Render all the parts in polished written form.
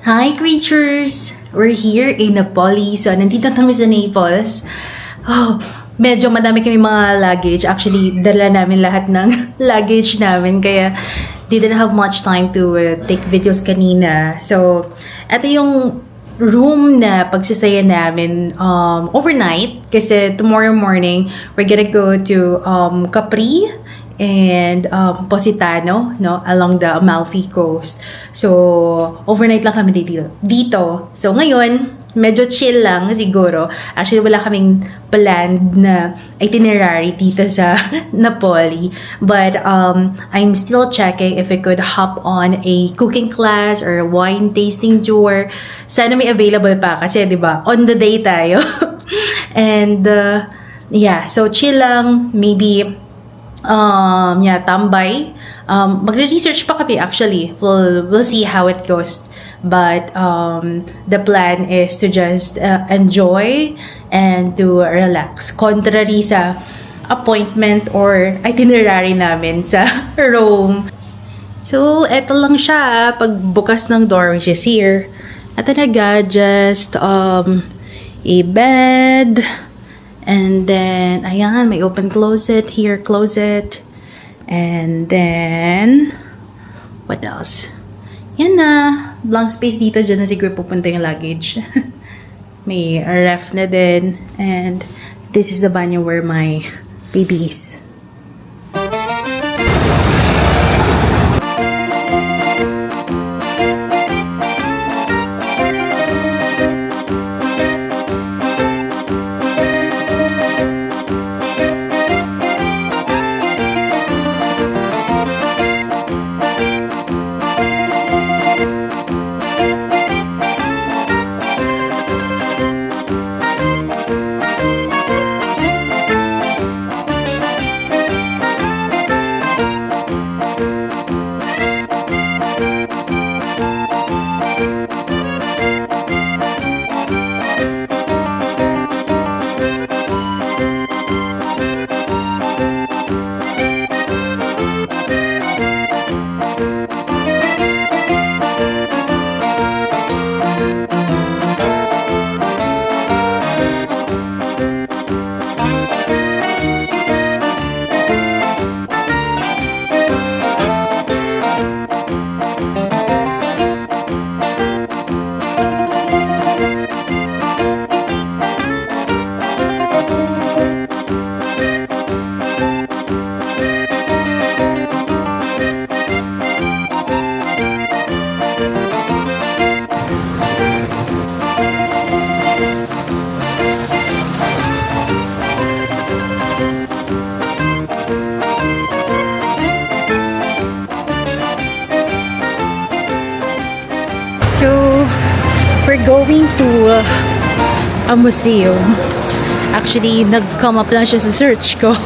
Hi, creatures! We're here in Napoli. So, nandito kami sa Naples. Oh, medyo madami kami mga luggage. Actually, dala namin lahat ng luggage namin. Kaya, didn't have much time to take videos kanina. So, ito yung room na pagsasaya namin overnight. Kasi tomorrow morning, we're gonna go to Capri and Positano, no, along the Amalfi Coast. So, overnight lang kami dito. So, ngayon, medyo chill lang siguro. Actually, wala kaming planned na itinerary dito sa Napoli. But, I'm still checking if I could hop on a cooking class or wine tasting tour. Sana may available pa kasi, di ba, on the day tayo. And, yeah, so chill lang. Maybe tambay. Magre-research pa kami actually. We'll see how it goes. But the plan is to just enjoy and to relax. Contrary sa appointment or itinerary namin sa Rome. So, eto lang siya. Pagbukas ng door, which is here. Ito na just a bed. And then, ayan, may open closet here, closet. And then, what else? Yan na. Blank space dito. Diyan na siguro pupunta yung luggage. May ref na din. And this is the banyo where my baby is. So, we're going to a museum. Actually, nag-come up lang siya sa search ko.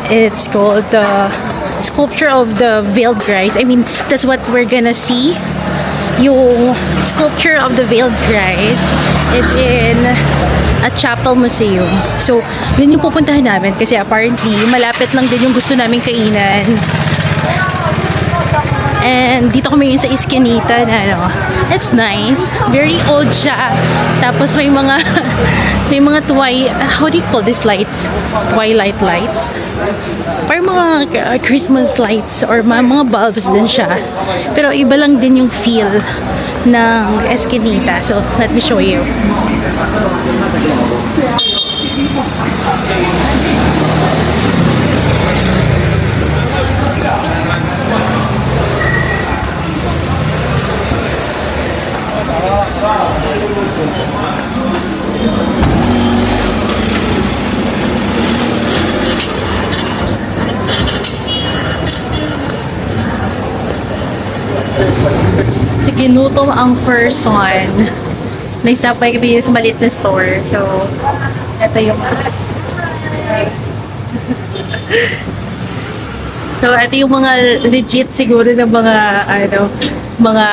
It's called the Sculpture of the Veiled Christ. I mean, that's what we're gonna see. Yung Sculpture of the Veiled Christ is in a chapel museum. So, yun yung pupuntahan namin kasi apparently, malapit lang din yung gusto naming kainan. And dito kami sa Eskinita na ano, it's nice. Very old siya. Tapos may mga how do you call this lights? Twilight lights. Parang mga Christmas lights or mga bulbs din siya. Pero iba lang din yung feel ng Eskinita. So, let me show you. Ginutom ang first one. Nagsapay kami sa maliit na store. So, ito yung so, ito yung mga legit siguro na mga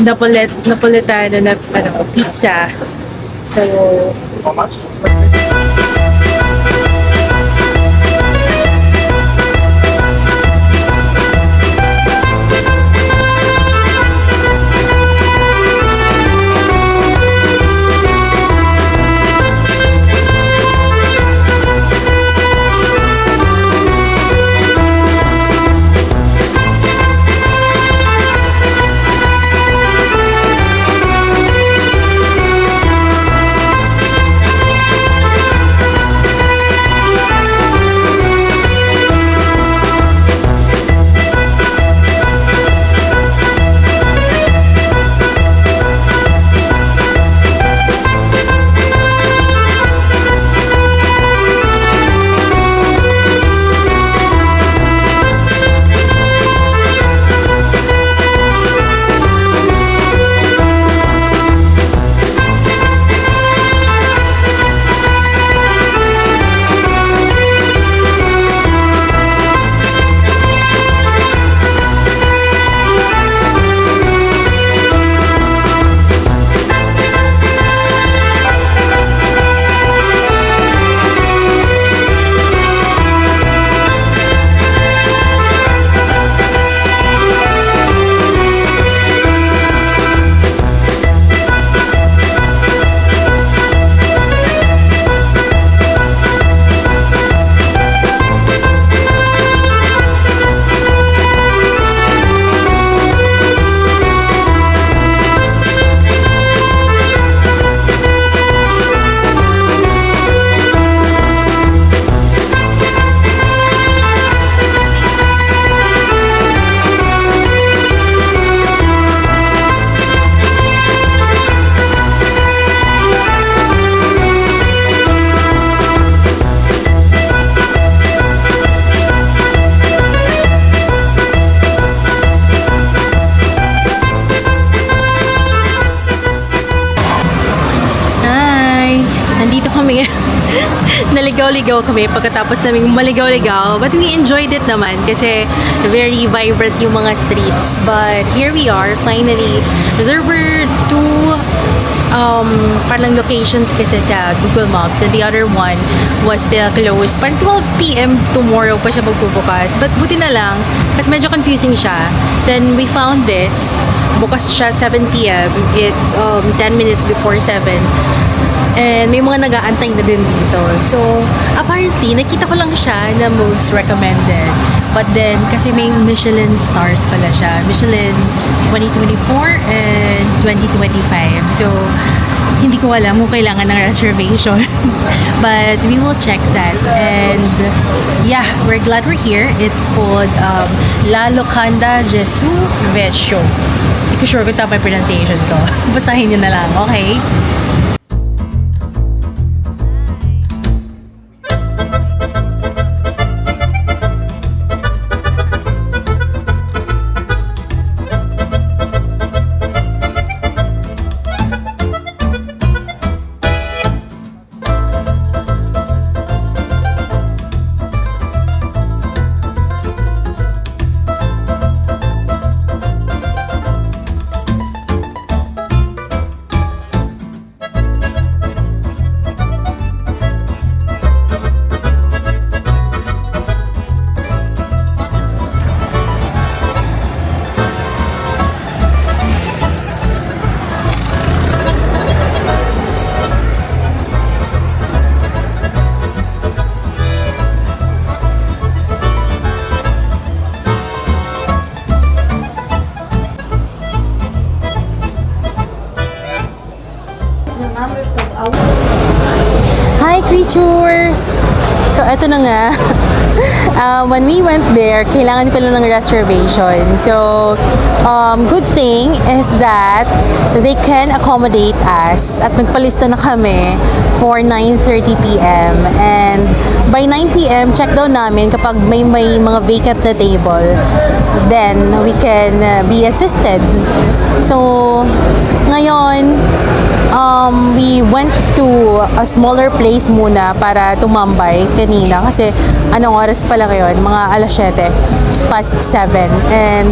Napoletano na pizza. So, how much? naligaw-ligaw kami pagkatapos naming maligaw-ligaw. But we enjoyed it naman kasi very vibrant yung mga streets. But here we are, finally. There were two parang locations kasi sa Google Maps and the other one was still closed. Parang 12 p.m. tomorrow pa siya magbubukas. But buti na lang, kasi medyo confusing siya. Then we found this. Bukas siya 7 p.m. It's 10 minutes before 7. And may mga nag-aantay na din dito. So, apparently, nakita ko lang siya na most recommended. But then, kasi may Michelin stars pala siya. Michelin 2024 and 2025. So, hindi ko alam kung kailangan ng reservation. But we will check that. And yeah, we're glad we're here. It's called La Locanda Gesù Vecchio. Hindi ko sure kung tama yung pronunciation ko. Basahin nyo na lang, okay? Hi, creatures! So, eto na nga. When we went there, kailangan pala ng reservation. So, good thing is that they can accommodate us. At nagpalista na kami for 9:30 p.m. And by 9 p.m., check down namin kapag may mga vacant na table. Then, we can be assisted. So, ngayon, we went to a smaller place muna para tumambay kanina kasi anong oras pala ngayon? Mga alas 7 past 7. And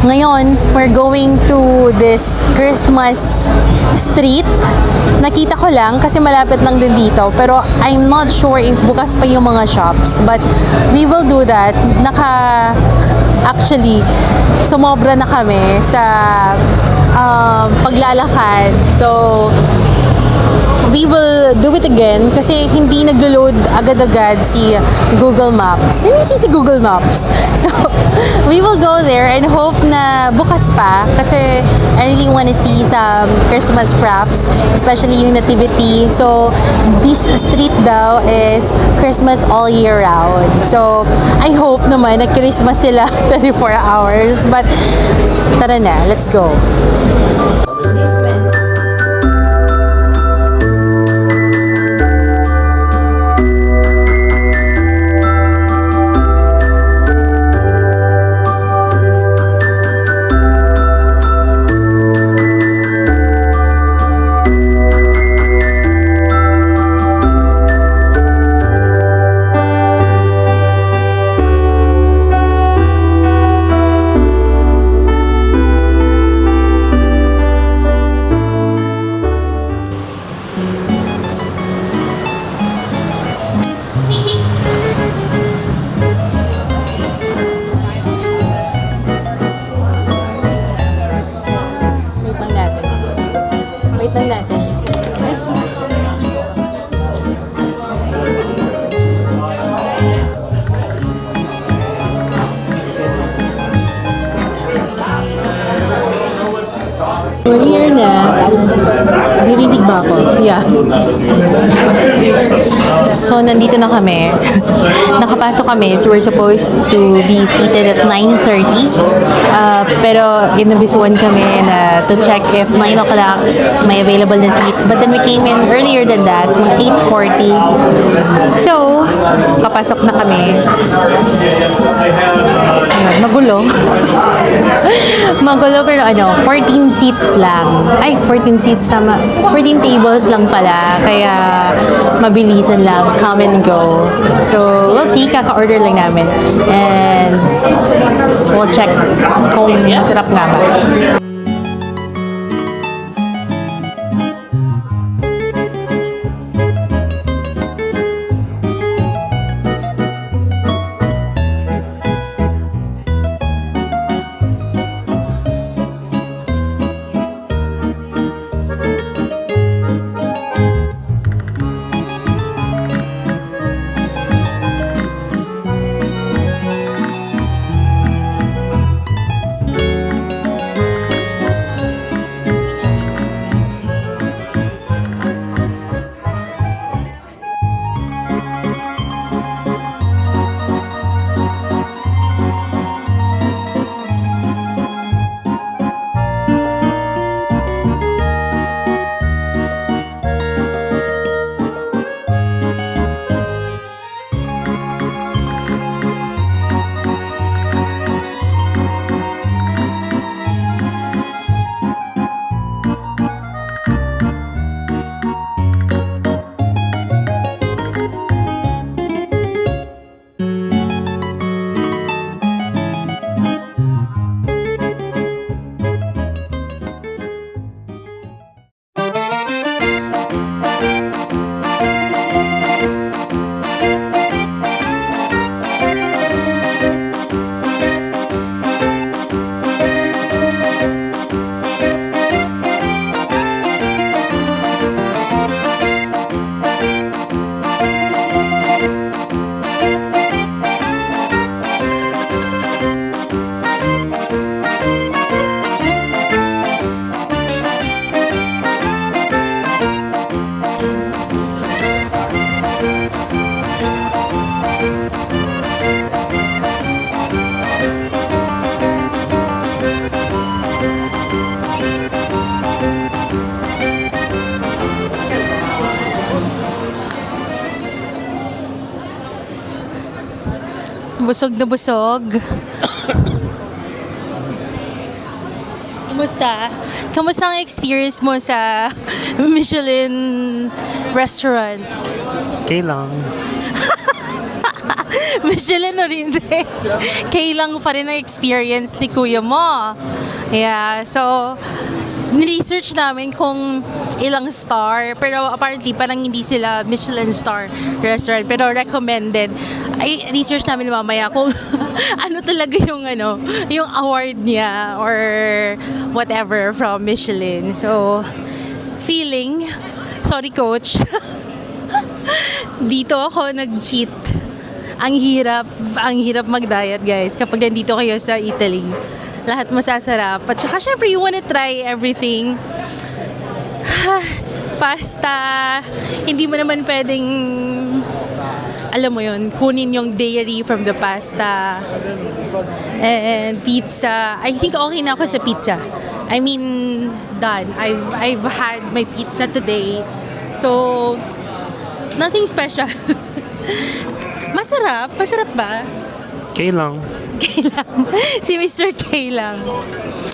ngayon, we're going to this Christmas street. Nakita ko lang kasi malapit lang din dito pero I'm not sure if bukas pa yung mga shops, but we will do that. Actually, sumobra na kami sa paglalakad. So, we will do it again kasi hindi naglo-load agad-agad si Google Maps. Sinisi si Google Maps. So, we will go there and hope na bukas pa kasi I really want to see some Christmas crafts, especially yung nativity. So, this street daw is Christmas all year round. So, I hope naman na Christmas sila 24 hours. But, tara na, let's go. We're here na. Diridig ba ako? Yeah. So, nandito na kami. Nakapasok kami. So, we're supposed to be seated at 9:30. Pero, inabisuan kami na to check if 9 o'clock may available na seats. But then we came in earlier than that, 8:40. So, kapasok na kami. Magulo. Magulo pero 14 seats lang. Ay, 14 seats tama. 14 tables lang pala. Kaya mabilisan lang. Come and go. So, we'll see. Kaka-order lang namin. And we'll check kung sarap nga ba. Busog na busog. Kumusta? Kamusta ang experience mo sa Michelin restaurant? Okay lang. Michelin na rin din. Kailang pa rin ang experience ni kuya mo. Yeah, so ni-research namin kung ilang star, pero apparently parang hindi sila Michelin star restaurant, pero recommended. Ay, research namin mamaya kung ano talaga yung award niya or whatever from Michelin. So, feeling, sorry coach, dito ako nag-cheat. Ang hirap mag-diet guys kapag nandito kayo sa Italy. Lahat masasarap. At saka syempre you wanna try everything. Pasta, hindi mo naman pwedeng, alam mo yun, kunin yung dairy from the pasta. And pizza. I think okay na ako sa pizza. I mean, done. I've had my pizza today. So, nothing special. Masarap? Masarap ba? Okay lang. K lang. Si Mr. K lang.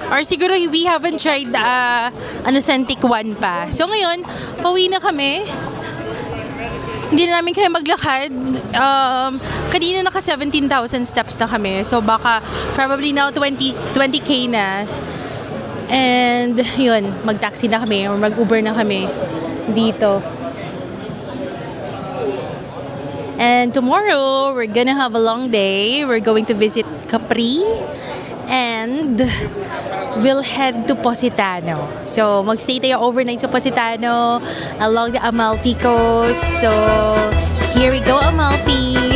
Or siguro we haven't tried an authentic one pa. So ngayon, pauwi na kami. Hindi na namin kaya maglakad. Kanina naka 17,000 steps na kami. So baka probably now 20K na. And yun, mag-taxi na kami or mag-Uber na kami dito. And tomorrow, we're gonna have a long day. We're going to visit Capri. And we'll head to Positano. So, magstay tayo overnight sa Positano along the Amalfi Coast. So, here we go, Amalfi!